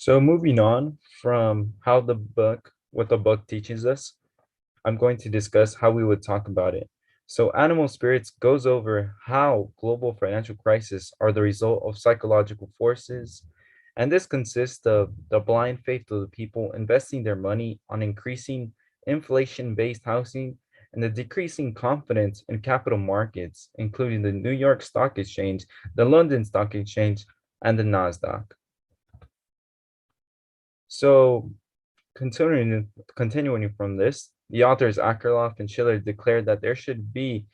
So moving on from what the book teaches us, I'm going to discuss how we would talk about it. So Animal Spirits goes over how global financial crises are the result of psychological forces, and this consists of the blind faith of the people investing their money on increasing inflation-based housing and the decreasing confidence in capital markets, including the New York Stock Exchange, the London Stock Exchange, and the Nasdaq. So continuing from this, the authors Akerlof and Schiller declared that there should be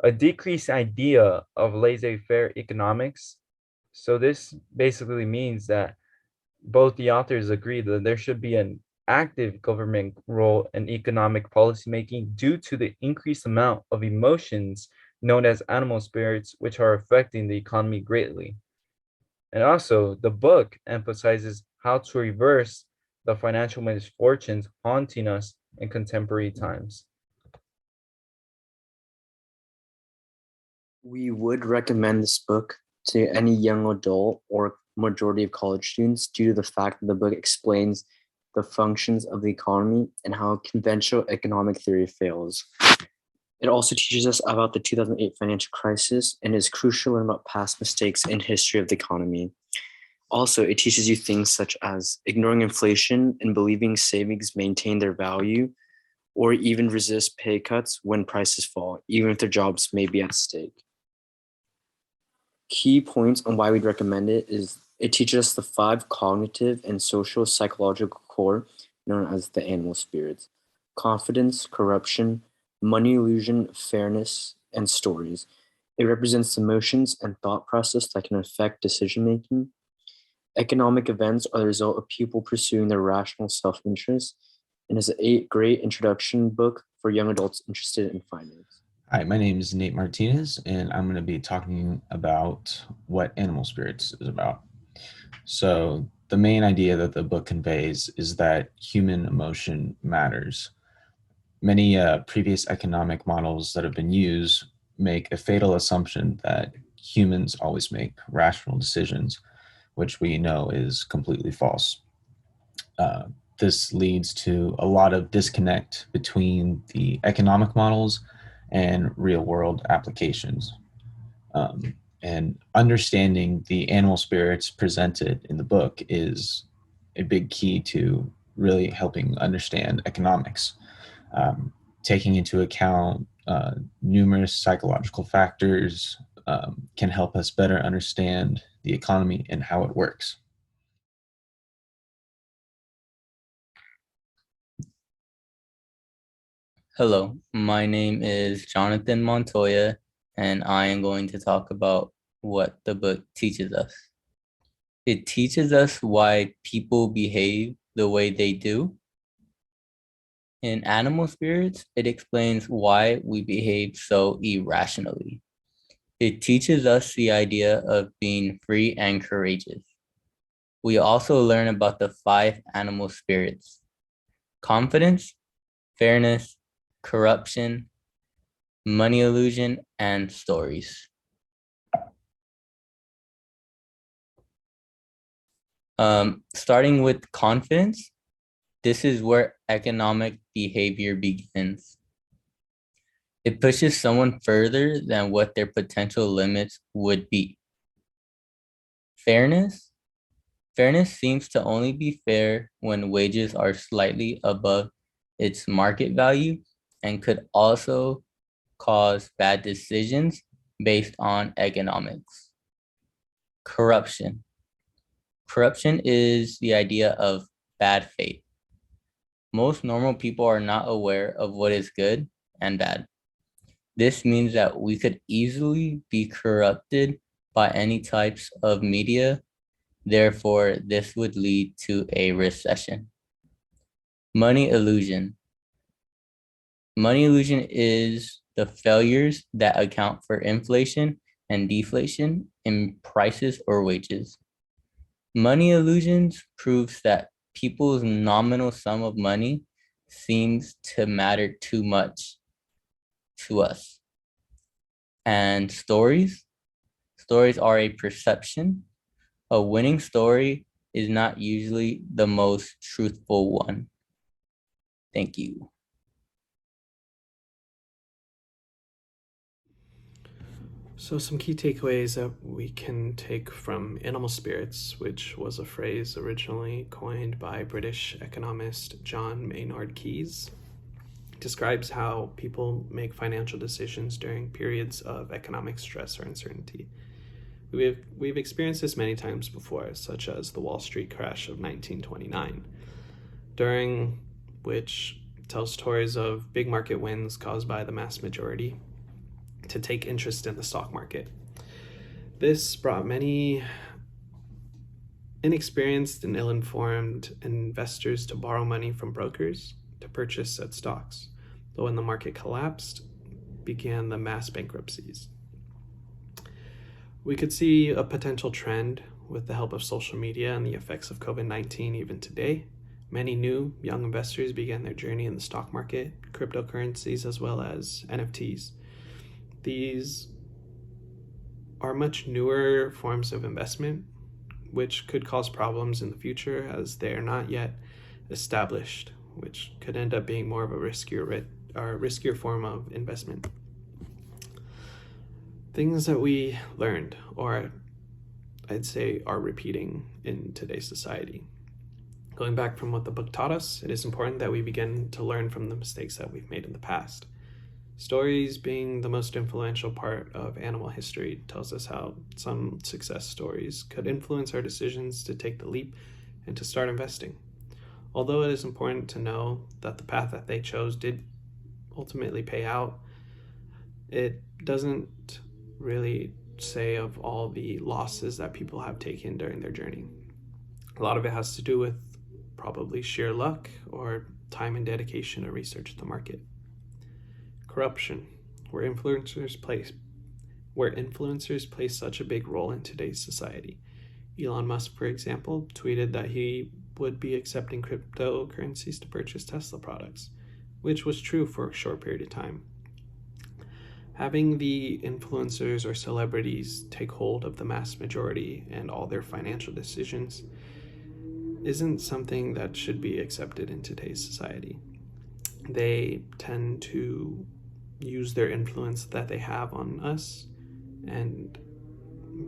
a decreased idea of laissez-faire economics. So this basically means that both the authors agree that there should be an active government role in economic policymaking due to the increased amount of emotions known as animal spirits, which are affecting the economy greatly. And also, the book emphasizes how to reverse the financial misfortunes haunting us in contemporary times. We would recommend this book to any young adult or majority of college students due to the fact that the book explains the functions of the economy and how conventional economic theory fails. It also teaches us about the 2008 financial crisis and is crucial to learn about past mistakes in history of the economy. Also, it teaches you things such as ignoring inflation and believing savings maintain their value, or even resist pay cuts when prices fall, even if their jobs may be at stake. Key points on why we'd recommend it is it teaches us the 5 cognitive and social psychological core known as the animal spirits: confidence, corruption, money illusion, fairness, and stories. It represents emotions and thought process that can affect decision making. Economic events are the result of people pursuing their rational self-interest and is a great introduction book for young adults interested in finance. Hi, my name is Nate Martinez, and I'm going to be talking about what Animal Spirits is about. So, the main idea that the book conveys is that human emotion matters. Many previous economic models that have been used make a fatal assumption that humans always make rational decisions, which we know is completely false. Uh, this leads to a lot of disconnect between the economic models and real world applications. And understanding the animal spirits presented in the book is a big key to really helping understand economics, taking into account numerous psychological factors can help us better understand the economy and how it works. Hello, my name is Jonathan Montoya, and I am going to talk about what the book teaches us. It teaches us why people behave the way they do. In Animal Spirits, it explains why we behave so irrationally. It teaches us the idea of being free and courageous. We also learn about the 5 animal spirits: confidence, fairness, corruption, money illusion, and stories. Starting with confidence, this is where economic behavior begins. It pushes someone further than what their potential limits would be. Fairness. Fairness seems to only be fair when wages are slightly above its market value and could also cause bad decisions based on economics. Corruption. Corruption is the idea of bad faith. Most normal people are not aware of what is good and bad. This means that we could easily be corrupted by any types of media. Therefore, this would lead to a recession. Money illusion. Money illusion is the failures that account for inflation and deflation in prices or wages. Money illusions proves that people's nominal sum of money seems to matter too much to us. And stories. Stories are a perception. A winning story is not usually the most truthful one. Thank you. So some key takeaways that we can take from Animal Spirits, which was a phrase originally coined by British economist John Maynard Keynes, describes how people make financial decisions during periods of economic stress or uncertainty. We've experienced this many times before, such as the Wall Street crash of 1929, during which tells stories of big market wins caused by the mass majority to take interest in the stock market. This brought many inexperienced and ill-informed investors to borrow money from brokers to purchase said stocks. But when the market collapsed, began the mass bankruptcies. We could see a potential trend with the help of social media and the effects of COVID-19 even today. Many new young investors began their journey in the stock market, cryptocurrencies, as well as NFTs. These are much newer forms of investment, which could cause problems in the future as they are not yet established, which could end up being more of a riskier form of investment. Things that we learned, or I'd say are repeating in today's society. Going back from what the book taught us, it is important that we begin to learn from the mistakes that we've made in the past. Stories, being the most influential part of animal history, tells us how some success stories could influence our decisions to take the leap and to start investing. Although it is important to know that the path that they chose did ultimately pay out, it doesn't really say of all the losses that people have taken during their journey. A lot of it has to do with probably sheer luck or time and dedication to research the market. Corruption, where influencers play such a big role in today's society. Elon Musk, for example, tweeted that he would be accepting cryptocurrencies to purchase Tesla products, which was true for a short period of time. Having the influencers or celebrities take hold of the mass majority and all their financial decisions isn't something that should be accepted in today's society. They tend to use their influence that they have on us, and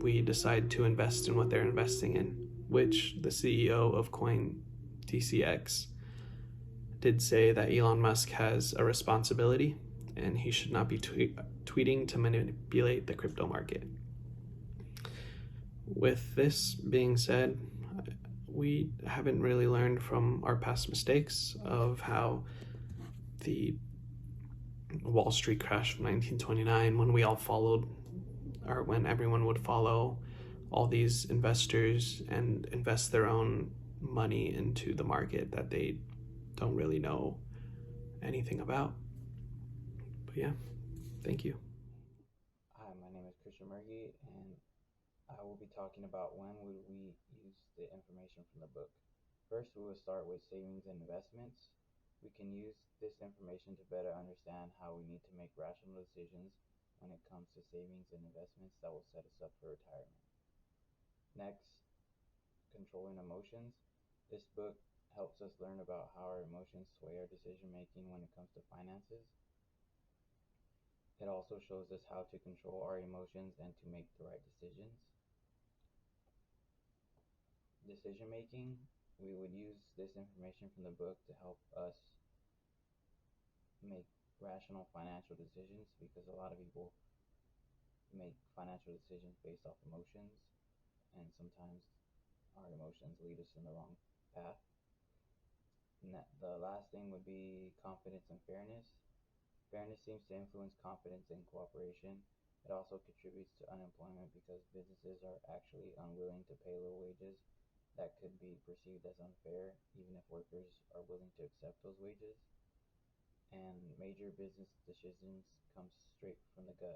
we decide to invest in what they're investing in, which the CEO of CoinDCX did say that Elon Musk has a responsibility and he should not be tweeting to manipulate the crypto market. With this being said, we haven't really learned from our past mistakes of how the Wall Street crash of 1929, when we all followed, or when everyone would follow all these investors and invest their own money into the market that they don't really know anything about. But yeah, thank you. Hi, my name is Christian Murgy, and I will be talking about when would we use the information from the book. First, we will start with savings and investments. We can use this information to better understand how we need to make rational decisions when it comes to savings and investments that will set us up for retirement. Next, controlling emotions. This book helps us learn about how our emotions sway our decision making when it comes to finances. It also shows us how to control our emotions and to make the right decisions. Decision making. We would use this information from the book to help us make rational financial decisions, because a lot of people make financial decisions based off emotions, and sometimes our emotions lead us in the wrong path. And the last thing would be confidence and fairness. Fairness seems to influence confidence and cooperation. It also contributes to unemployment because businesses are actually unwilling to pay low wages that could be perceived as unfair, even if workers are willing to accept those wages. And major business decisions come straight from the gut.